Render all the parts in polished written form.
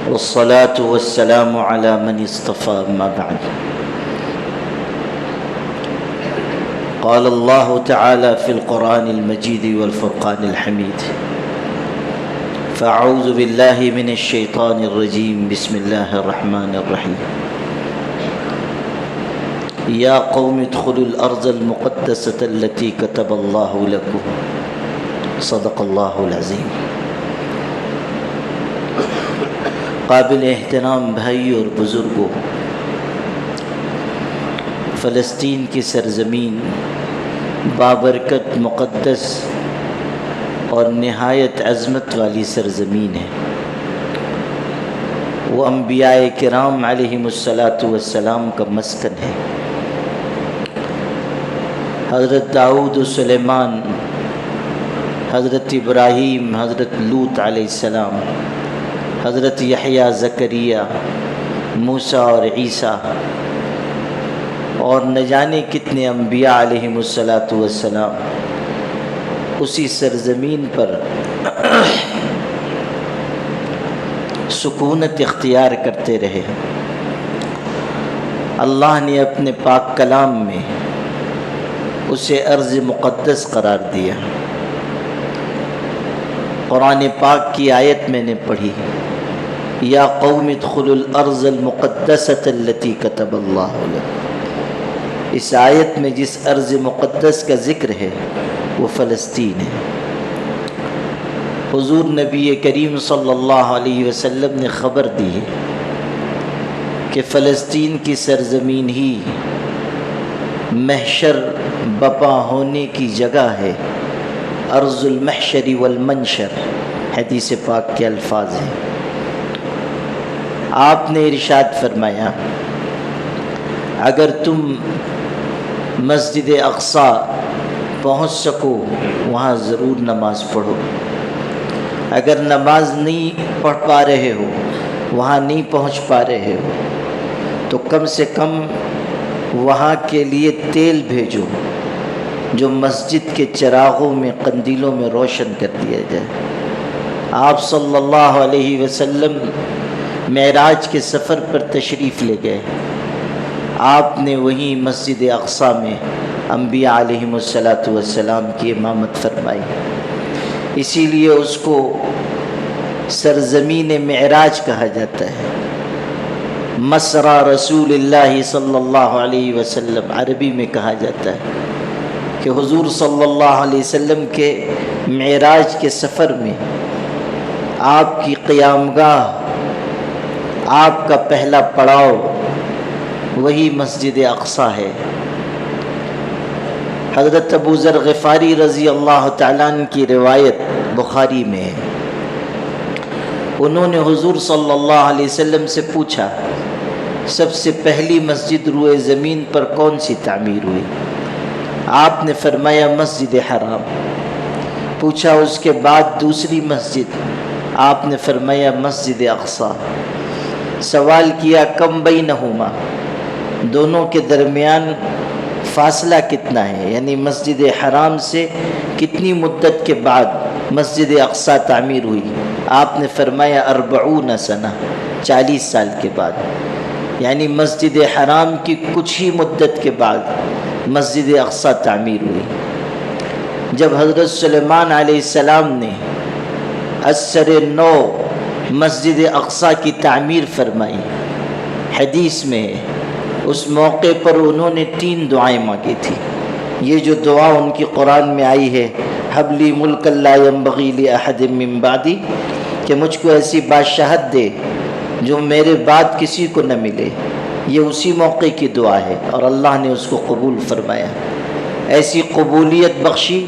والصلاة والسلام على من اصطفى أما بعد. قال الله تعالى في القرآن المجيد والفرقان الحميد: فأعوذ بالله من الشيطان الرجيم بسم الله الرحمن الرحيم. يا قوم ادخلوا الأرض المقدسة التي كتب الله لكم صدق الله العظيم. قابل احترام بھائی اور بزرگوں، فلسطین کی سرزمین بابرکت، مقدس اور نہایت عظمت والی سرزمین ہے. وہ انبیاء کرام علیہم الصلاۃ کا مسکن ہے. حضرت داؤد و سلیمان، حضرت ابراہیم، حضرت لوط علیہ السلام، حضرت یحییٰ، زکریا، موسیٰ اور عیسیٰ اور نہ جانے کتنے انبیاء علیہم السلام اسی سرزمین پر سکونت اختیار کرتے رہے. اللہ نے اپنے پاک کلام میں اسے ارض مقدس قرار دیا. قرآن پاک کی آیت میں نے پڑھی: یا قوم ادخلوا الارض المقدسۃ التی کتب اللہ لکم. اس آیت میں جس ارض مقدس کا ذکر ہے وہ فلسطین ہے. حضور نبی کریم صلی اللہ علیہ وسلم نے خبر دی ہے کہ فلسطین کی سرزمین ہی محشر بپا ہونے کی جگہ ہے. ارض المحشر والمنشر حدیث پاک کے الفاظ ہیں. آپ نے ارشاد فرمایا: اگر تم مسجد اقصیٰ پہنچ سکو وہاں ضرور نماز پڑھو. اگر نماز نہیں پڑھ پا رہے ہو، وہاں نہیں پہنچ پا رہے ہو، تو کم سے کم وہاں کے لیے تیل بھیجو جو مسجد کے چراغوں میں، قندیلوں میں روشن کر دیا جائے. آپ صلی اللہ علیہ وسلم معراج کے سفر پر تشریف لے گئے. آپ نے وہیں مسجد اقصیٰ میں انبیاء علیہم السلام کی امامت فرمائی. اسی لیے اس کو سرزمین معراج کہا جاتا ہے. مسرا رسول اللہ صلی اللہ علیہ وسلم عربی میں کہا جاتا ہے کہ حضور صلی اللہ علیہ وسلم کے معراج کے سفر میں آپ کی قیامگاہ، آپ کا پہلا پڑاؤ وہی مسجد اقصیٰ ہے. حضرت ابو ذر غفاری رضی اللہ تعالیٰ عنہ کی روایت بخاری میں ہے. انہوں نے حضور صلی اللہ علیہ وسلم سے پوچھا: سب سے پہلی مسجد روئے زمین پر کون سی تعمیر ہوئی؟ آپ نے فرمایا مسجد حرام. پوچھا اس کے بعد دوسری مسجد؟ آپ نے فرمایا مسجد اقصیٰ. سوال کیا کم بینہما، دونوں کے درمیان فاصلہ کتنا ہے، یعنی مسجد حرام سے کتنی مدت کے بعد مسجد اقصیٰ تعمیر ہوئی؟ آپ نے فرمایا 40 سنہ، 40 سال کے بعد. یعنی مسجد حرام کی کچھ ہی مدت کے بعد مسجد اقصیٰ تعمیر ہوئی. جب حضرت سلیمان علیہ السلام نے اثر نو مسجد اقصیٰ کی تعمیر فرمائی، حدیث میں اس موقع پر انہوں نے 3 دعائیں مانگی تھی. یہ جو دعا ان کی قرآن میں آئی ہے: ہب لی ملکا لا ینبغی لأحد من بعدی، کہ مجھ کو ایسی بادشاہت دے جو میرے بعد کسی کو نہ ملے، یہ اسی موقع کی دعا ہے اور اللہ نے اس کو قبول فرمایا. ایسی قبولیت بخشی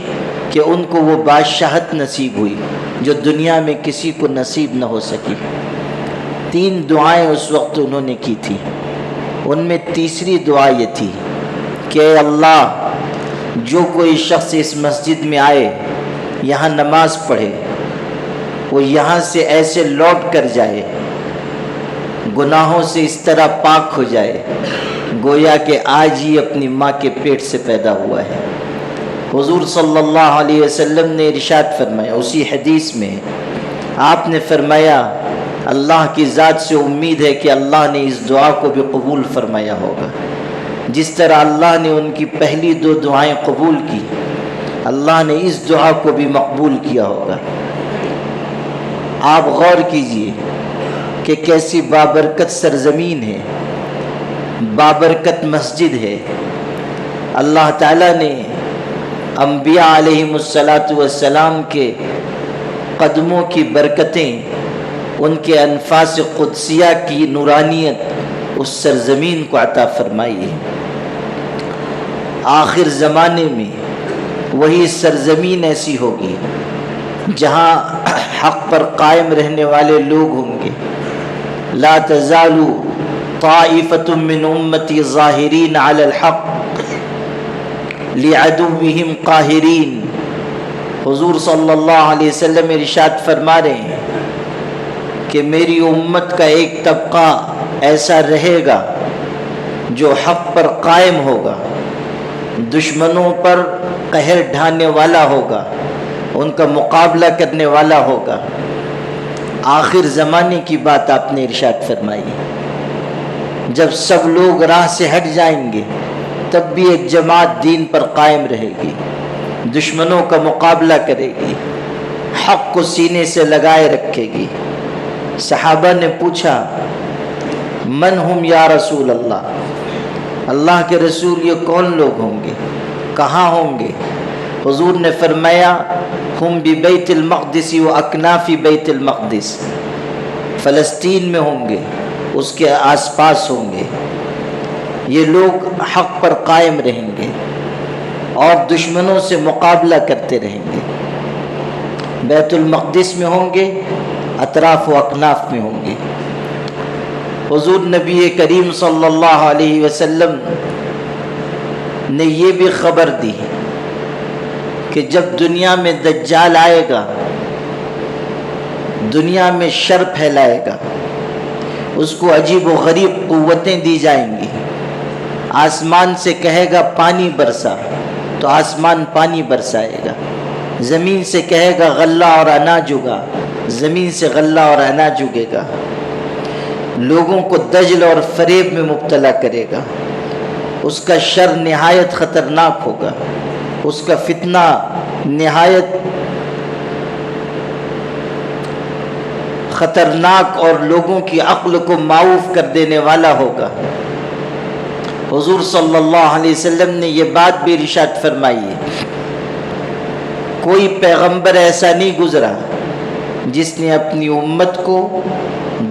کہ ان کو وہ بادشاہت نصیب ہوئی جو دنیا میں کسی کو نصیب نہ ہو سکی. 3 دعائیں اس وقت انہوں نے کی تھی. ان میں تیسری دعا یہ تھی کہ اے اللہ، جو کوئی شخص اس مسجد میں آئے، یہاں نماز پڑھے، وہ یہاں سے ایسے لوٹ کر جائے، گناہوں سے اس طرح پاک ہو جائے گویا کہ آج ہی اپنی ماں کے پیٹ سے پیدا ہوا ہے. حضور صلی اللہ علیہ وسلم نے ارشاد فرمایا اسی حدیث میں آپ نے فرمایا اللہ کی ذات سے امید ہے کہ اللہ نے اس دعا کو بھی قبول فرمایا ہوگا، جس طرح اللہ نے ان کی پہلی 2 دعائیں قبول کی، اللہ نے اس دعا کو بھی مقبول کیا ہوگا۔ آپ غور کیجئے کہ کیسی بابرکت سرزمین ہے، بابرکت مسجد ہے۔ اللہ تعالیٰ نے انبیاء علیہم السلام کے قدموں کی برکتیں، ان کے انفاس قدسیہ کی نورانیت اس سرزمین کو عطا فرمائی ہے۔ آخر زمانے میں وہی سرزمین ایسی ہوگی جہاں حق پر قائم رہنے والے لوگ ہوں گے۔ لا تزال طائفة من امتی ظاہرین علی الحق لعدوہم قاہرین۔ حضور صلی اللہ علیہ وسلم ارشاد فرما رہے ہیں کہ میری امت کا ایک طبقہ ایسا رہے گا جو حق پر قائم ہوگا، دشمنوں پر قہر ڈھانے والا ہوگا، ان کا مقابلہ کرنے والا ہوگا۔ آخر زمانے کی بات آپ نے ارشاد فرمائی، جب سب لوگ راہ سے ہٹ جائیں گے تب بھی ایک جماعت دین پر قائم رہے گی، دشمنوں کا مقابلہ کرے گی، حق کو سینے سے لگائے رکھے گی۔ صحابہ نے پوچھا من ہم یا رسول اللہ، اللہ کے رسول یہ کون لوگ ہوں گے، کہاں ہوں گے؟ حضور نے فرمایا ہم ببیت المقدس و اکناف بیت المقدس، فلسطین میں ہوں گے، اس کے آس پاس ہوں گے۔ یہ لوگ حق پر قائم رہیں گے اور دشمنوں سے مقابلہ کرتے رہیں گے۔ بیت المقدس میں ہوں گے، اطراف و اکناف میں ہوں گے۔ حضور نبی کریم صلی اللہ علیہ وسلم نے یہ بھی خبر دی کہ جب دنیا میں دجال آئے گا، دنیا میں شر پھیلائے گا، اس کو عجیب و غریب قوتیں دی جائیں گی۔ آسمان سے کہے گا پانی برسا تو آسمان پانی برسائے گا، زمین سے کہے گا غلہ اور اناج اگا، زمین سے غلہ اور اناج اگے گا۔ لوگوں کو دجل اور فریب میں مبتلا کرے گا، اس کا شر نہایت خطرناک ہوگا، اس کا فتنہ نہایت خطرناک اور لوگوں کی عقل کو معوف کر دینے والا ہوگا۔ حضور صلی اللہ علیہ وسلم نے یہ بات بھی ارشاد فرمائی ہے، کوئی پیغمبر ایسا نہیں گزرا جس نے اپنی امت کو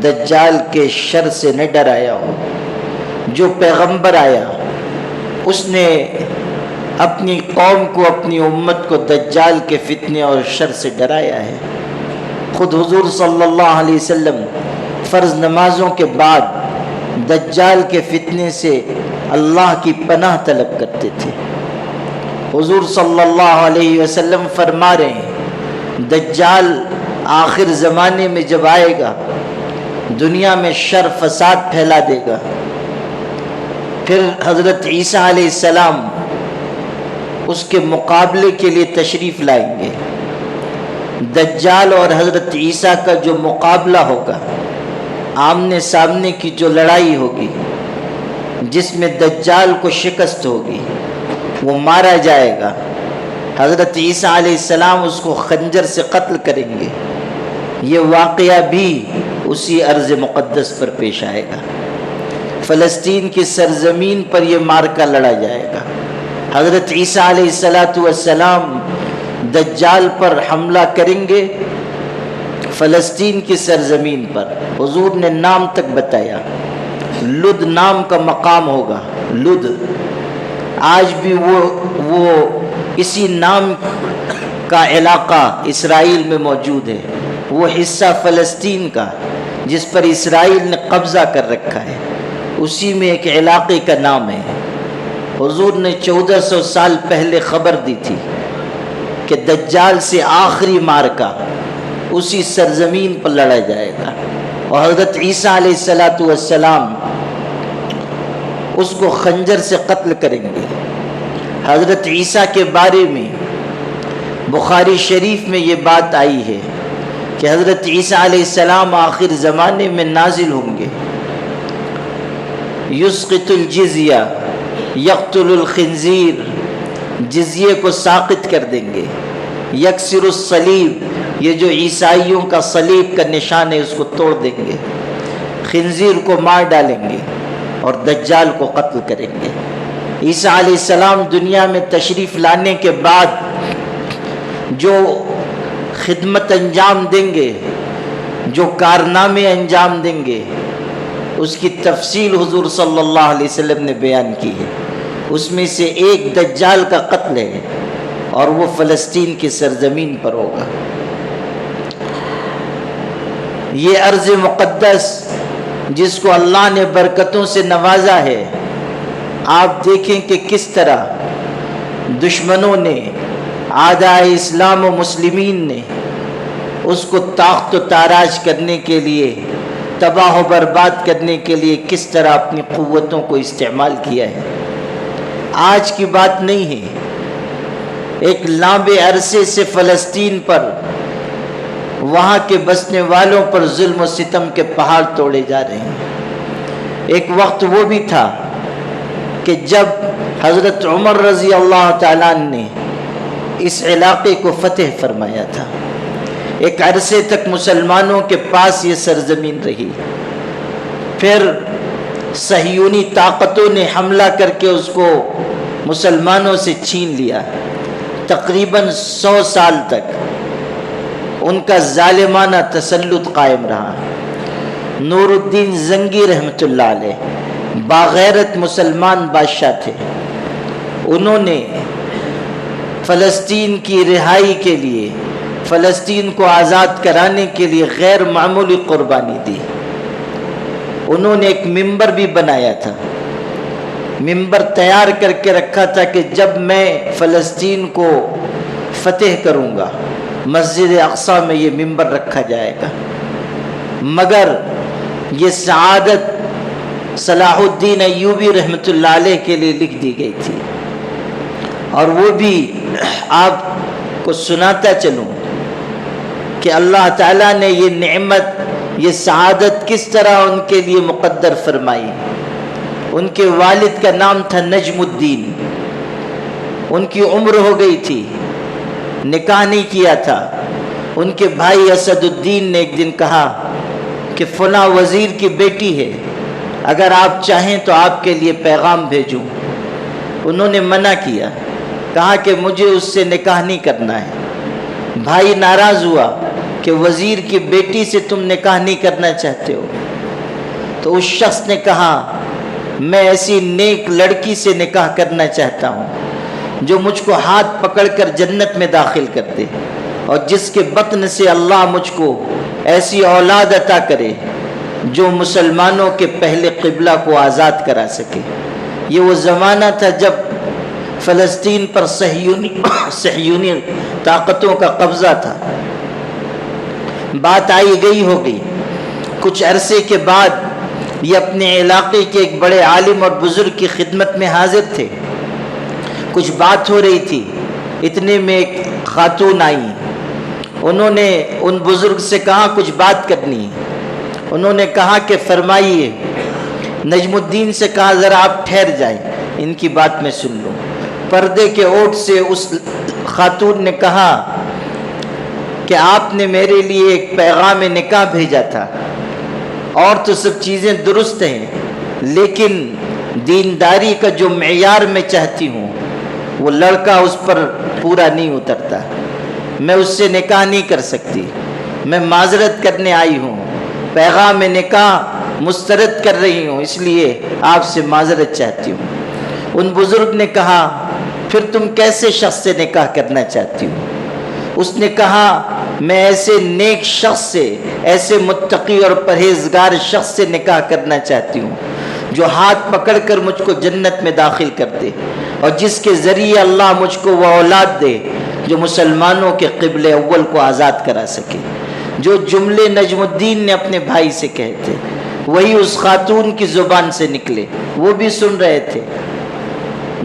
دجال کے شر سے نہ ڈرایا ہو۔ جو پیغمبر آیا اس نے اپنی قوم کو، اپنی امت کو دجال کے فتنے اور شر سے ڈرایا ہے۔ خود حضور صلی اللہ علیہ وسلم فرض نمازوں کے بعد دجال کے فتنے سے اللہ کی پناہ طلب کرتے تھے۔ حضور صلی اللہ علیہ وسلم فرما رہے ہیں دجال آخر زمانے میں جب آئے گا دنیا میں شر فساد پھیلا دے گا، پھر حضرت عیسیٰ علیہ السلام اس کے مقابلے کے لیے تشریف لائیں گے۔ دجال اور حضرت عیسیٰ کا جو مقابلہ ہوگا، آمنے سامنے کی جو لڑائی ہوگی، جس میں دجال کو شکست ہوگی، وہ مارا جائے گا، حضرت عیسیٰ علیہ السلام اس کو خنجر سے قتل کریں گے۔ یہ واقعہ بھی اسی ارض مقدس پر پیش آئے گا، فلسطین کی سرزمین پر یہ معرکہ لڑا جائے گا۔ حضرت عیسیٰ علیہ السلام دجال پر حملہ کریں گے فلسطین کی سرزمین پر۔ حضور نے نام تک بتایا، لد نام کا مقام ہوگا، لد۔ آج بھی وہ اسی نام کا علاقہ اسرائیل میں موجود ہے، وہ حصہ فلسطین کا جس پر اسرائیل نے قبضہ کر رکھا ہے، اسی میں ایک علاقے کا نام ہے۔ حضور نے 1400 سال پہلے خبر دی تھی کہ دجال سے آخری معرکہ اسی سرزمین پر لڑا جائے گا، اور حضرت عیسیٰ علیہ السلام اس کو خنجر سے قتل کریں گے۔ حضرت عیسیٰ کے بارے میں بخاری شریف میں یہ بات آئی ہے، کہ حضرت عیسیٰ علیہ السلام آخر زمانے میں نازل ہوں گے. یسقط الجزیہ یقتل الخنزیر، جزیے کو ساقط کر دیں گے. یکسر الصلیب، یہ جو عیسائیوں کا صلیب کا نشان ہے اس کو توڑ دیں گے. خنزیر کو مار ڈالیں گے اور دجال کو قتل کریں گے. عیسیٰ علیہ السلام دنیا میں تشریف لانے کے بعد جو خدمت انجام دیں گے، جو کارنامے انجام دیں گے، اس کی تفصیل حضور صلی اللہ علیہ وسلم نے بیان کی ہے. اس میں سے ایک دجال کا قتل ہے اور وہ فلسطین کی سرزمین پر ہوگا. یہ ارض مقدس جس کو اللہ نے برکتوں سے نوازا ہے، آپ دیکھیں کہ کس طرح دشمنوں نے، اعداء اسلام و مسلمین نے اس کو طاقت و تاراج کرنے کے لیے، تباہ و برباد کرنے کے لیے کس طرح اپنی قوتوں کو استعمال کیا ہے. آج کی بات نہیں ہے، ایک لمبے عرصے سے فلسطین پر، وہاں کے بسنے والوں پر ظلم و ستم کے پہاڑ توڑے جا رہے ہیں. ایک وقت وہ بھی تھا کہ جب حضرت عمر رضی اللہ تعالیٰ نے اس علاقے کو فتح فرمایا تھا. ایک عرصے تک مسلمانوں کے پاس یہ سرزمین رہی. پھر صہیونی طاقتوں نے حملہ کر کے اس کو مسلمانوں سے چھین لیا. تقریباً 100 سال تک ان کا ظالمانہ تسلط قائم رہا. نور الدین زنگی رحمۃ اللہ علیہ باغیرت مسلمان بادشاہ تھے. انہوں نے فلسطین کی رہائی کے لیے، فلسطین کو آزاد کرانے کے لیے غیر معمولی قربانی دی. انہوں نے ایک ممبر بھی بنایا تھا، ممبر تیار کر کے رکھا تھا کہ جب میں فلسطین کو فتح کروں گا مسجد اقصی میں یہ ممبر رکھا جائے گا. مگر یہ سعادت صلاح الدین ایوبی رحمۃ اللہ علیہ کے لیے لکھ دی گئی تھی. اور وہ بھی آپ کو سناتا چلوں کہ اللہ تعالیٰ نے یہ نعمت، یہ سعادت کس طرح ان کے لیے مقدر فرمائی. ان کے والد کا نام تھا نجم الدین. ان کی عمر ہو گئی تھی، نکاح نہیں کیا تھا. ان کے بھائی اسد الدین نے ایک دن کہا کہ فلاں وزیر کی بیٹی ہے، اگر آپ چاہیں تو آپ کے لیے پیغام بھیجوں. انہوں نے منع کیا، کہا کہ مجھے اس سے نکاح نہیں کرنا ہے. بھائی ناراض ہوا کہ وزیر کی بیٹی سے تم نکاح نہیں کرنا چاہتے ہو. تو اس شخص نے کہا میں ایسی نیک لڑکی سے نکاح کرنا چاہتا ہوں جو مجھ کو ہاتھ پکڑ کر جنت میں داخل کر دے، اور جس کے بطن سے اللہ مجھ کو ایسی اولاد عطا کرے جو مسلمانوں کے پہلے قبلہ کو آزاد کرا سکے. یہ وہ زمانہ تھا جب فلسطین پر صہیونی طاقتوں کا قبضہ تھا. بات آئی گئی ہو گئی. کچھ عرصے کے بعد یہ اپنے علاقے کے ایک بڑے عالم اور بزرگ کی خدمت میں حاضر تھے. کچھ بات ہو رہی تھی، اتنے میں ایک خاتون آئی. انہوں نے ان بزرگ سے کہا کچھ بات کرنی. انہوں نے کہا کہ فرمائیے. نجم الدین سے کہا ذرا آپ ٹھہر جائیں، ان کی بات میں سن لوں. پردے کے اوٹ سے اس خاتون نے کہا کہ آپ نے میرے لیے ایک پیغام نکاح بھیجا تھا، اور تو سب چیزیں درست ہیں، لیکن دینداری کا جو معیار میں چاہتی ہوں وہ لڑکا اس پر پورا نہیں اترتا. میں اس سے نکاح نہیں کر سکتی. میں معذرت کرنے آئی ہوں، پیغام نکاح مسترد کر رہی ہوں، اس لیے آپ سے معذرت چاہتی ہوں. ان بزرگ نے کہا پھر تم کیسے شخص سے نکاح کرنا چاہتی ہو؟ اس نے کہا میں ایسے نیک شخص سے، ایسے متقی اور پرہیزگار شخص سے نکاح کرنا چاہتی ہوں جو ہاتھ پکڑ کر مجھ کو جنت میں داخل کر دے، اور جس کے ذریعے اللہ مجھ کو وہ اولاد دے جو مسلمانوں کے قبل اول کو آزاد کرا سکے. جو جملے نجم الدین نے اپنے بھائی سے کہے تھے وہی اس خاتون کی زبان سے نکلے. وہ بھی سن رہے تھے.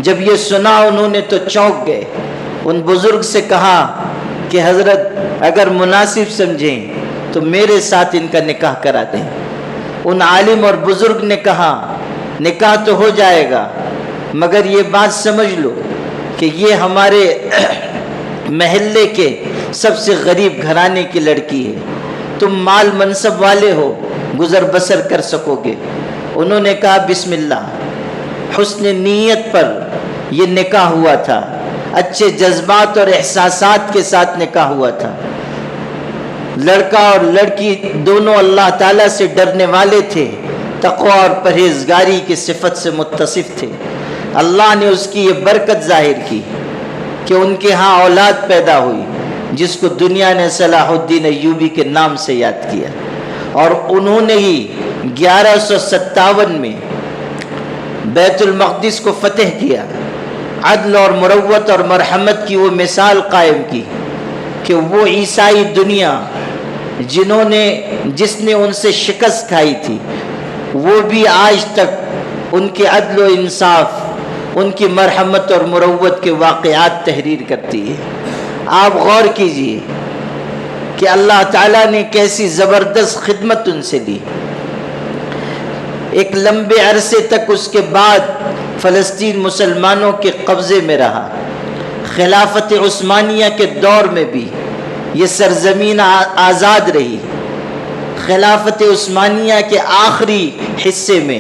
جب یہ سنا انہوں نے تو چونک گئے. ان بزرگ سے کہا کہ حضرت اگر مناسب سمجھیں تو میرے ساتھ ان کا نکاح کرا دیں۔ ان عالم اور بزرگ نے کہا نکاح تو ہو جائے گا، مگر یہ بات سمجھ لو کہ یہ ہمارے محلے کے سب سے غریب گھرانے کی لڑکی ہے، تم مال منصب والے ہو، گزر بسر کر سکو گے۔ انہوں نے کہا بسم اللہ۔ حسن نیت پر یہ نکاح ہوا تھا، اچھے جذبات اور احساسات کے ساتھ نکاح ہوا تھا۔ لڑکا اور لڑکی دونوں اللہ تعالیٰ سے ڈرنے والے تھے، تقوی اور پرہیزگاری کی صفت سے متصف تھے۔ اللہ نے اس کی یہ برکت ظاہر کی کہ ان کے ہاں اولاد پیدا ہوئی، جس کو دنیا نے صلاح الدین ایوبی کے نام سے یاد کیا، اور انہوں نے ہی 1157 میں بیت المقدس کو فتح کیا، عدل اور مروت اور مرحمت کی وہ مثال قائم کی کہ وہ عیسائی دنیا جس نے ان سے شکست کھائی تھی، وہ بھی آج تک ان کے عدل و انصاف، ان کی مرحمت اور مروت کے واقعات تحریر کرتی ہے۔ آپ غور کیجئے کہ اللہ تعالیٰ نے کیسی زبردست خدمت ان سے لی۔ ایک لمبے عرصے تک اس کے بعد فلسطین مسلمانوں کے قبضے میں رہا۔ خلافت عثمانیہ کے دور میں بھی یہ سرزمین آزاد رہی۔ خلافت عثمانیہ کے آخری حصے میں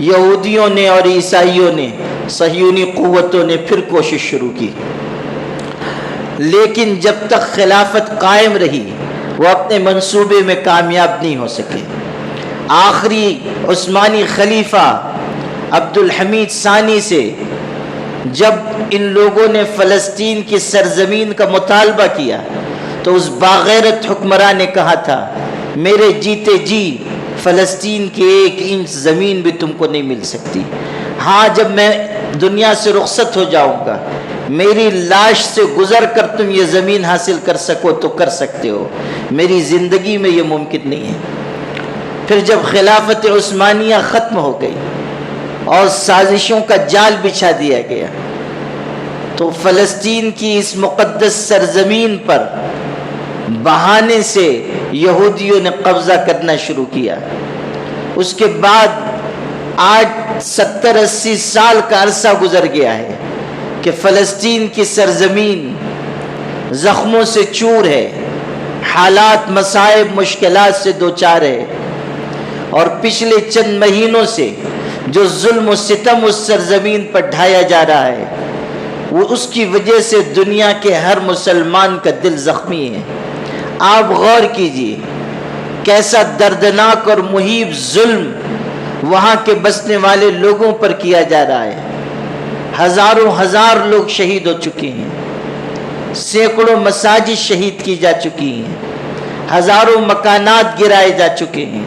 یہودیوں نے اور عیسائیوں نے، صہیونی قوتوں نے پھر کوشش شروع کی، لیکن جب تک خلافت قائم رہی وہ اپنے منصوبے میں کامیاب نہیں ہو سکے۔ آخری عثمانی خلیفہ عبد الحمید ثانی سے جب ان لوگوں نے فلسطین کی سرزمین کا مطالبہ کیا تو اس باغیرت حکمراں نے کہا تھا میرے جیتے جی فلسطین کی 1 انچ زمین بھی تم کو نہیں مل سکتی۔ ہاں جب میں دنیا سے رخصت ہو جاؤں گا، میری لاش سے گزر کر تم یہ زمین حاصل کر سکو تو کر سکتے ہو، میری زندگی میں یہ ممکن نہیں ہے۔ پھر جب خلافت عثمانیہ ختم ہو گئی اور سازشوں کا جال بچھا دیا گیا تو فلسطین کی اس مقدس سرزمین پر بہانے سے یہودیوں نے قبضہ کرنا شروع کیا۔ اس کے بعد آج 70-80 سال کا عرصہ گزر گیا ہے کہ فلسطین کی سرزمین زخموں سے چور ہے، حالات مصائب مشکلات سے دوچار ہے، اور پچھلے چند مہینوں سے جو ظلم و ستم اس سرزمین پر ڈھایا جا رہا ہے وہ اس کی وجہ سے دنیا کے ہر مسلمان کا دل زخمی ہے۔ آپ غور کیجئے کیسا دردناک اور مہیب ظلم وہاں کے بسنے والے لوگوں پر کیا جا رہا ہے۔ ہزار لوگ شہید ہو چکے ہیں، سینکڑوں مساجد شہید کی جا چکی ہیں، ہزاروں مکانات گرائے جا چکے ہیں۔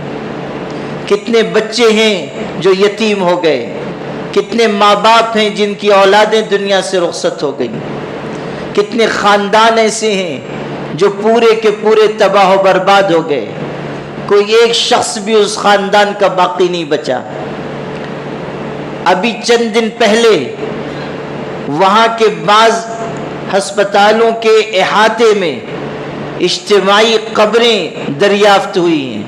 کتنے بچے ہیں جو یتیم ہو گئے، کتنے ماں باپ ہیں جن کی اولادیں دنیا سے رخصت ہو گئیں، کتنے خاندان ایسے ہیں جو پورے کے پورے تباہ و برباد ہو گئے، کوئی ایک شخص بھی اس خاندان کا باقی نہیں بچا۔ ابھی چند دن پہلے وہاں کے بعض ہسپتالوں کے احاطے میں اجتماعی قبریں دریافت ہوئی ہیں۔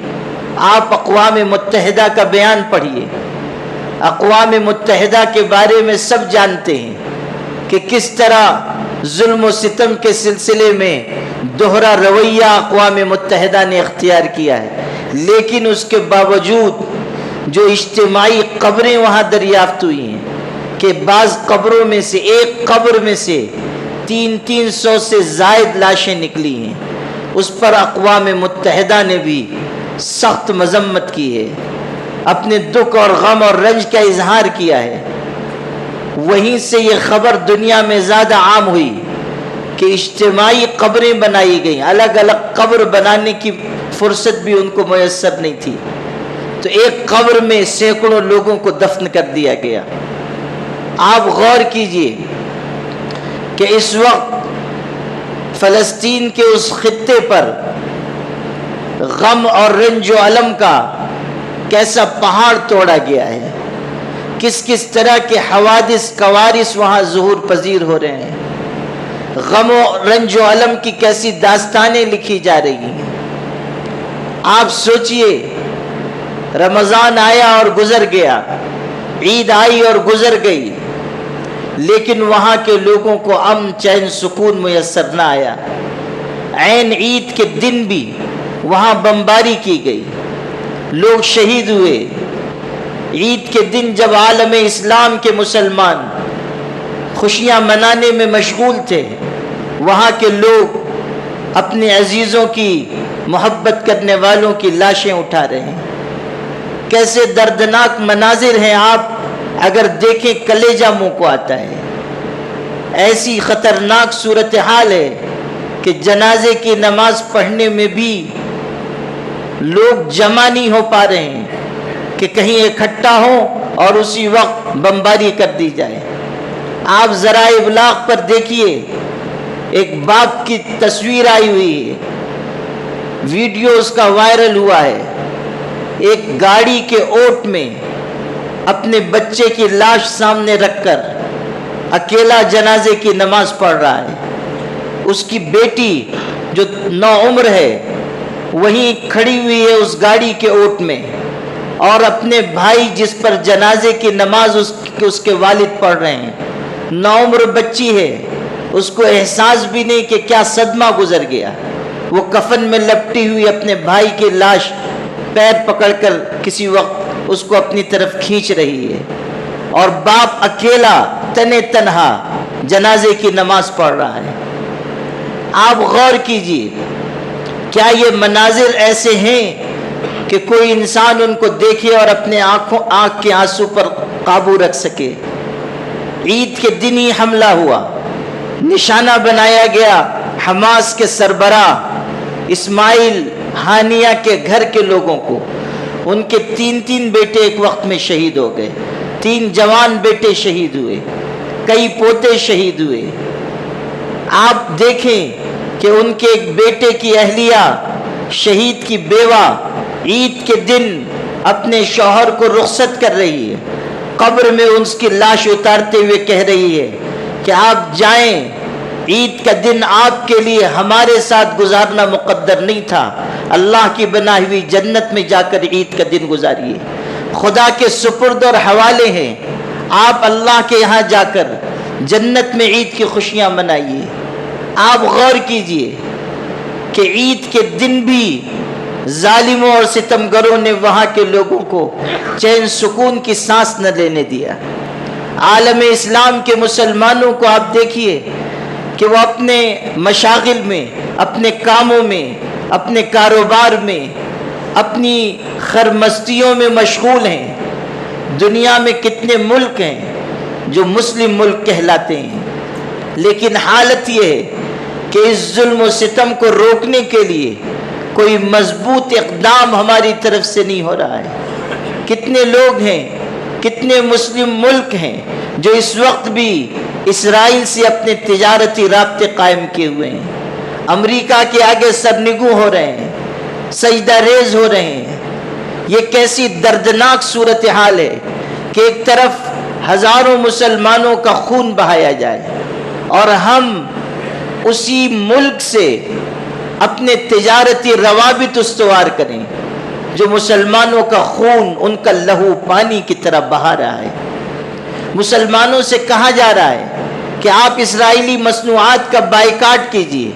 آپ اقوام متحدہ کا بیان پڑھیے، اقوام متحدہ کے بارے میں سب جانتے ہیں کہ کس طرح ظلم و ستم کے سلسلے میں دوہرا رویہ اقوام متحدہ نے اختیار کیا ہے، لیکن اس کے باوجود جو اجتماعی قبریں وہاں دریافت ہوئی ہیں کہ بعض قبروں میں سے ایک قبر میں سے 300 سے زائد لاشیں نکلی ہیں، اس پر اقوام متحدہ نے بھی سخت مذمت کی ہے، اپنے دکھ اور غم اور رنج کا اظہار کیا ہے۔ وہیں سے یہ خبر دنیا میں زیادہ عام ہوئی کہ اجتماعی قبریں بنائی گئیں، الگ الگ قبر بنانے کی فرصت بھی ان کو میسر نہیں تھی، تو ایک قبر میں سینکڑوں لوگوں کو دفن کر دیا گیا۔ آپ غور کیجئے کہ اس وقت فلسطین کے اس خطے پر غم اور رنج و الم کا کیسا پہاڑ توڑا گیا ہے، کس کس طرح کے حوادث کوارث وہاں ظہور پذیر ہو رہے ہیں، غم و رنج و الم کی کیسی داستانیں لکھی جا رہی ہیں۔ آپ سوچئے رمضان آیا اور گزر گیا، عید آئی اور گزر گئی، لیکن وہاں کے لوگوں کو امن چین سکون میسر نہ آیا۔ عین عید کے دن بھی وہاں بمباری کی گئی، لوگ شہید ہوئے۔ عید کے دن جب عالم اسلام کے مسلمان خوشیاں منانے میں مشغول تھے، وہاں کے لوگ اپنے عزیزوں کی محبت کرنے والوں کی لاشیں اٹھا رہے ہیں۔ کیسے دردناک مناظر ہیں، آپ اگر دیکھیں کلیجہ منہ کو آتا ہے۔ ایسی خطرناک صورتحال ہے کہ جنازے کی نماز پڑھنے میں بھی لوگ جمع نہیں ہو پا رہے ہیں کہ کہیں اکٹھا ہوں اور اسی وقت بمباری کر دی جائے۔ آپ ذرائع ابلاغ پر دیکھیے، ایک باپ کی تصویر آئی ہوئی ہے، ویڈیو اس کا وائرل ہوا ہے، ایک گاڑی کے اوٹ میں اپنے بچے کی لاش سامنے رکھ کر اکیلا جنازے کی نماز پڑھ رہا ہے۔ اس کی بیٹی جو نوعمر ہے وہیں کھڑی ہوئی ہے اس گاڑی کے اوٹ میں، اور اپنے بھائی جس پر جنازے کی نماز اس کے والد پڑھ رہے ہیں، نوعمر بچی ہے، اس کو احساس بھی نہیں کہ کیا صدمہ گزر گیا۔ وہ کفن میں لپٹی ہوئی اپنے بھائی کی لاش پیر پکڑ کر کسی وقت اس کو اپنی طرف کھینچ رہی ہے، اور باپ اکیلا تنے تنہا جنازے کی نماز پڑھ رہا ہے۔ آپ غور کیجئے، کیا یہ مناظر ایسے ہیں کہ کوئی انسان ان کو دیکھے اور اپنے آنکھ کے آنسو پر قابو رکھ سکے؟ عید کے دن ہی حملہ ہوا، نشانہ بنایا گیا حماس کے سربراہ اسماعیل ہانیہ کے گھر کے لوگوں کو۔ ان کے 3 بیٹے ایک وقت میں شہید ہو گئے، 3 جوان بیٹے شہید ہوئے، کئی پوتے شہید ہوئے۔ آپ دیکھیں کہ ان کے ایک بیٹے کی اہلیہ، شہید کی بیوہ، عید کے دن اپنے شوہر کو رخصت کر رہی ہے، قبر میں اس کی لاش اتارتے ہوئے کہہ رہی ہے کہ آپ جائیں، عید کا دن آپ کے لیے ہمارے ساتھ گزارنا مقدر نہیں تھا، اللہ کی بنائی ہوئی جنت میں جا کر عید کا دن گزاریے، خدا کے سپرد اور حوالے ہیں، آپ اللہ کے یہاں جا کر جنت میں عید کی خوشیاں منائیے۔ آپ غور کیجئے کہ عید کے دن بھی ظالموں اور ستمگروں نے وہاں کے لوگوں کو چین سکون کی سانس نہ لینے دیا۔ عالم اسلام کے مسلمانوں کو آپ دیکھیے کہ وہ اپنے مشاغل میں، اپنے کاموں میں، اپنے کاروبار میں، اپنی خرمستیوں میں مشغول ہیں۔ دنیا میں کتنے ملک ہیں جو مسلم ملک کہلاتے ہیں، لیکن حالت یہ ہے کہ اس ظلم و ستم کو روکنے کے لیے کوئی مضبوط اقدام ہماری طرف سے نہیں ہو رہا ہے۔ کتنے لوگ ہیں، کتنے مسلم ملک ہیں جو اس وقت بھی اسرائیل سے اپنے تجارتی رابطے قائم کیے ہوئے ہیں، امریکہ کے آگے سرنگوں ہو رہے ہیں، سجدہ ریز ہو رہے ہیں۔ یہ کیسی دردناک صورتحال ہے کہ ایک طرف ہزاروں مسلمانوں کا خون بہایا جائے اور ہم اسی ملک سے اپنے تجارتی روابط استوار کریں جو مسلمانوں کا خون، ان کا لہو پانی کی طرح بہا رہا ہے۔ مسلمانوں سے کہا جا رہا ہے کہ آپ اسرائیلی مصنوعات کا بائیکاٹ کیجئے،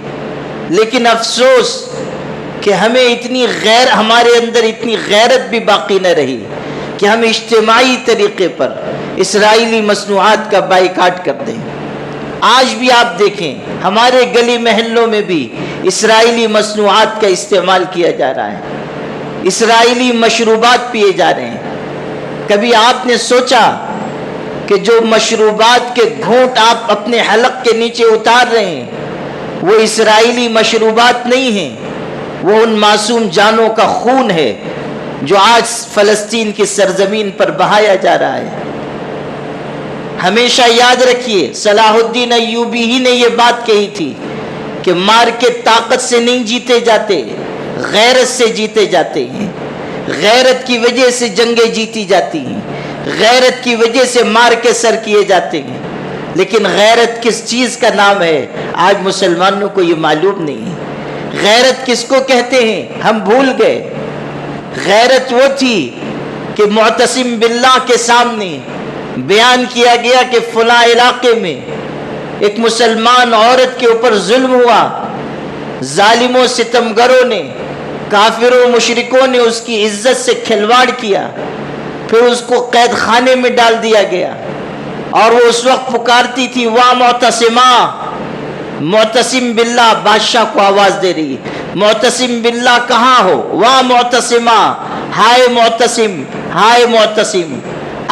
لیکن افسوس کہ ہمارے اندر اتنی غیرت بھی باقی نہ رہی کہ ہم اجتماعی طریقے پر اسرائیلی مصنوعات کا بائیکاٹ کر دیں۔ آج بھی آپ دیکھیں ہمارے گلی محلوں میں بھی اسرائیلی مصنوعات کا استعمال کیا جا رہا ہے، اسرائیلی مشروبات پیے جا رہے ہیں۔ کبھی آپ نے سوچا کہ جو مشروبات کے گھونٹ آپ اپنے حلق کے نیچے اتار رہے ہیں وہ اسرائیلی مشروبات نہیں ہیں، وہ ان معصوم جانوں کا خون ہے جو آج فلسطین کی سرزمین پر بہایا جا رہا ہے۔ ہمیشہ یاد رکھیے، صلاح الدین ایوبی ہی نے یہ بات کہی تھی کہ مار کے طاقت سے نہیں جیتے جاتے، غیرت سے جیتے جاتے ہیں۔ غیرت کی وجہ سے جنگیں جیتی جاتی ہیں، غیرت کی وجہ سے مار کے سر کیے جاتے ہیں، لیکن غیرت کس چیز کا نام ہے آج مسلمانوں کو یہ معلوم نہیں ہے۔ غیرت کس کو کہتے ہیں ہم بھول گئے۔ غیرت وہ تھی کہ معتصم باللہ کے سامنے بیان کیا گیا کہ فلاں علاقے میں ایک مسلمان عورت کے اوپر ظلم ہوا، ظالموں ستمگروں نے، کافروں مشرکوں نے اس کی عزت سے کھلواڑ کیا، پھر اس کو قید خانے میں ڈال دیا گیا، اور وہ اس وقت پکارتی تھی وا معتصمہ، معتصم باللہ، بادشاہ کو آواز دے رہی، معتصم باللہ کہاں ہو، وا معتصمہ، ہائے معتصم، ہائے معتصم۔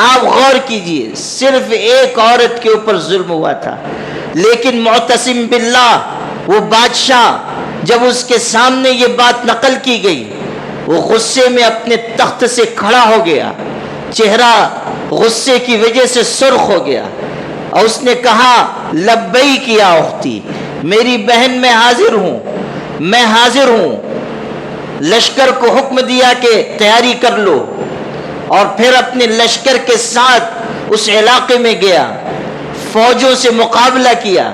آپ غور کیجئے، صرف ایک عورت کے اوپر ظلم ہوا تھا، لیکن معتصم باللہ وہ بادشاہ جب اس کے سامنے یہ بات نقل کی گئی، وہ غصے میں اپنے تخت سے کھڑا ہو گیا، چہرہ غصے کی وجہ سے سرخ ہو گیا، اور اس نے کہا لبیک یا اختی، میری بہن میں حاضر ہوں، میں حاضر ہوں۔ لشکر کو حکم دیا کہ تیاری کر لو، اور پھر اپنے لشکر کے ساتھ اس علاقے میں گیا، فوجوں سے مقابلہ کیا،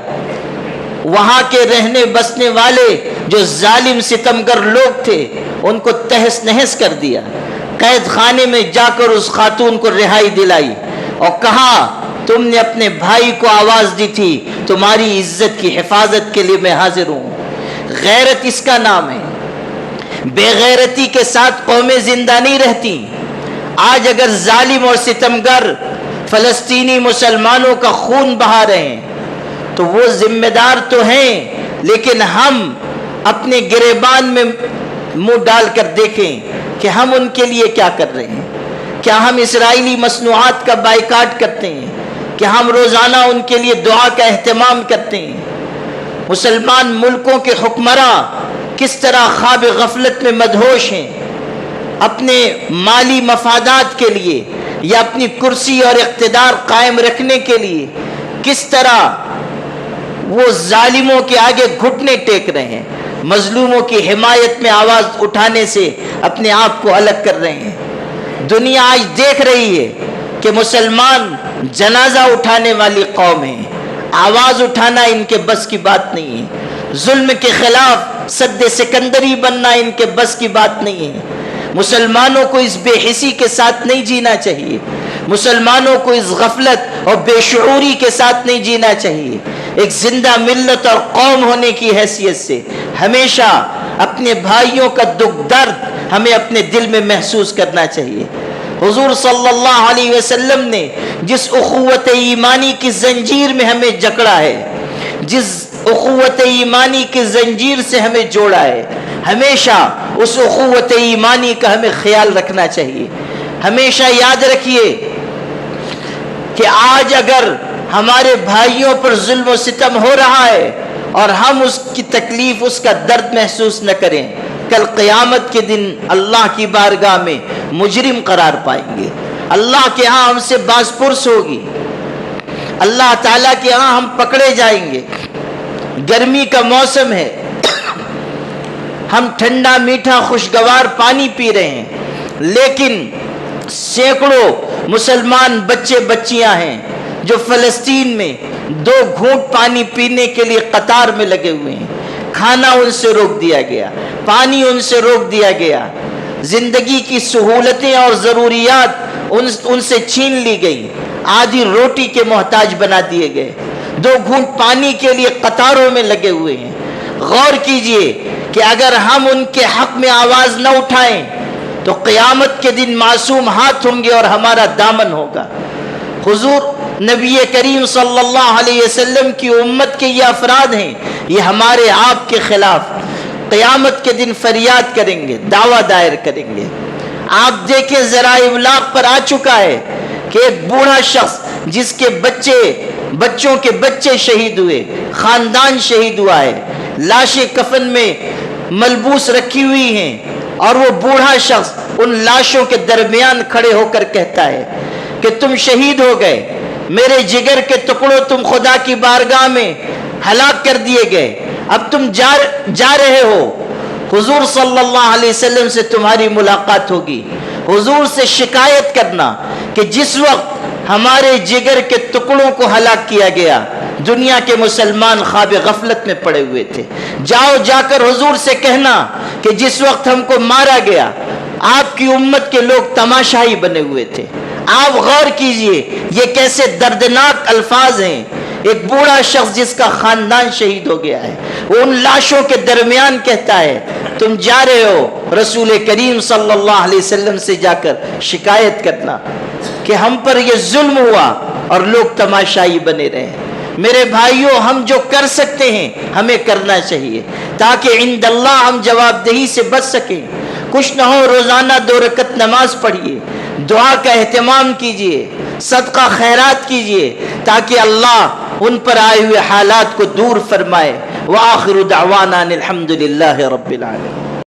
وہاں کے رہنے بسنے والے جو ظالم ستمگر لوگ تھے ان کو تہس نہس کر دیا، قید خانے میں جا کر اس خاتون کو رہائی دلائی، اور کہا تم نے اپنے بھائی کو آواز دی تھی، تمہاری عزت کی حفاظت کے لیے میں حاضر ہوں۔ غیرت اس کا نام ہے۔ بے غیرتی کے ساتھ قومیں زندہ نہیں رہتی۔ آج اگر ظالم اور ستمگر فلسطینی مسلمانوں کا خون بہا رہے ہیں تو وہ ذمہ دار تو ہیں، لیکن ہم اپنے گریبان میں منہ ڈال کر دیکھیں کہ ہم ان کے لیے کیا کر رہے ہیں۔ کیا ہم اسرائیلی مصنوعات کا بائیکاٹ کرتے ہیں؟ کیا ہم روزانہ ان کے لیے دعا کا اہتمام کرتے ہیں؟ مسلمان ملکوں کے حکمراں کس طرح خواب غفلت میں مدہوش ہیں، اپنے مالی مفادات کے لیے یا اپنی کرسی اور اقتدار قائم رکھنے کے لیے کس طرح وہ ظالموں کے آگے گھٹنے ٹیک رہے ہیں، مظلوموں کی حمایت میں آواز اٹھانے سے اپنے آپ کو الگ کر رہے ہیں۔ دنیا آج دیکھ رہی ہے کہ مسلمان جنازہ اٹھانے والی قوم ہے، آواز اٹھانا ان کے بس کی بات نہیں ہے، ظلم کے خلاف سد سکندری بننا ان کے بس کی بات نہیں ہے۔ مسلمانوں کو اس بے حسی کے ساتھ نہیں جینا چاہیے، مسلمانوں کو اس غفلت اور بے شعوری کے ساتھ نہیں جینا چاہیے۔ ایک زندہ ملت اور قوم ہونے کی حیثیت سے ہمیشہ اپنے بھائیوں کا دکھ درد ہمیں اپنے دل میں محسوس کرنا چاہیے۔ حضور صلی اللہ علیہ وسلم نے جس اخوت ایمانی کی زنجیر میں ہمیں جکڑا ہے، جس اخوت ایمانی کی زنجیر سے ہمیں جوڑا ہے، ہمیشہ اس اخوت ایمانی کا ہمیں خیال رکھنا چاہیے۔ ہمیشہ یاد رکھیے کہ آج اگر ہمارے بھائیوں پر ظلم و ستم ہو رہا ہے اور ہم اس کی تکلیف، اس کا درد محسوس نہ کریں، کل قیامت کے دن اللہ کی بارگاہ میں مجرم قرار پائیں گے۔ اللہ کے ہاں ہم سے باز پرس ہوگی، اللہ تعالیٰ کے ہاں ہم پکڑے جائیں گے۔ گرمی کا موسم ہے، ہم ٹھنڈا میٹھا خوشگوار پانی پی رہے ہیں، لیکن سینکڑوں مسلمان بچے بچیاں ہیں جو فلسطین میں 2 گھونٹ پانی پینے کے لیے قطار میں لگے ہوئے ہیں۔ کھانا ان سے روک دیا گیا، پانی ان سے روک دیا گیا، زندگی کی سہولتیں اور ضروریات ان سے چھین لی گئی، آدھی روٹی کے محتاج بنا دیے گئے، 2 گھونٹ پانی کے لیے قطاروں میں لگے ہوئے ہیں۔ غور کیجئے کہ اگر ہم ان کے حق میں آواز نہ اٹھائیں تو قیامت کے دن معصوم ہاتھ ہوں گے اور ہمارا دامن ہوگا۔ حضور نبی کریم صلی اللہ علیہ وسلم کی امت کے یہ افراد ہیں، یہ ہمارے آپ کے خلاف قیامت کے دن فریاد کریں گے، دعویٰ دائر کریں گے۔ آپ دیکھیں ذرائع ابلاغ پر آ چکا ہے کہ ایک بوڑھا شخص جس کے بچوں کے بچے شہید ہوئے، خاندان شہید ہوا ہے، لاشیں کفن میں ملبوس رکھی ہوئی ہیں، اور وہ بوڑھا شخص ان لاشوں کے درمیان کھڑے ہو کر کہتا ہے کہ تم شہید ہو گئے، میرے جگر کے ٹکڑوں، تم خدا کی بارگاہ میں ہلاک کر دیے گئے، اب تم جا رہے ہو، حضور صلی اللہ علیہ وسلم سے تمہاری ملاقات ہوگی۔ حضور سے شکایت کرنا کہ جس وقت ہمارے جگر کے ٹکڑوں کو ہلاک کیا گیا، دنیا کے مسلمان خواب غفلت میں پڑے ہوئے تھے۔ جا کر حضور سے کہنا کہ جس وقت ہم کو مارا گیا، آپ کی امت کے لوگ تماشائی بنے ہوئے تھے. آپ غور کیجئے یہ کیسے دردناک الفاظ ہیں. ایک بوڑھا شخص جس کا خاندان شہید ہو گیا ہے، وہ ان لاشوں کے درمیان کہتا ہے تم جا رہے ہو رسول کریم صلی اللہ علیہ وسلم سے جا کر شکایت کرنا کہ ہم پر یہ ظلم ہوا اور لوگ تماشائی بنے رہے ہیں. میرے بھائیوں، ہم جو کر سکتے ہیں ہمیں کرنا چاہیے تاکہ عند اللہ ہم جواب دہی سے بچ سکیں. کچھ نہ ہو روزانہ 2 رکعت نماز پڑھیے، دعا کا اہتمام کیجئے، صدقہ خیرات کیجئے تاکہ اللہ ان پر آئے ہوئے حالات کو دور فرمائے. وآخر دعوانا الحمد للہ رب العالمین.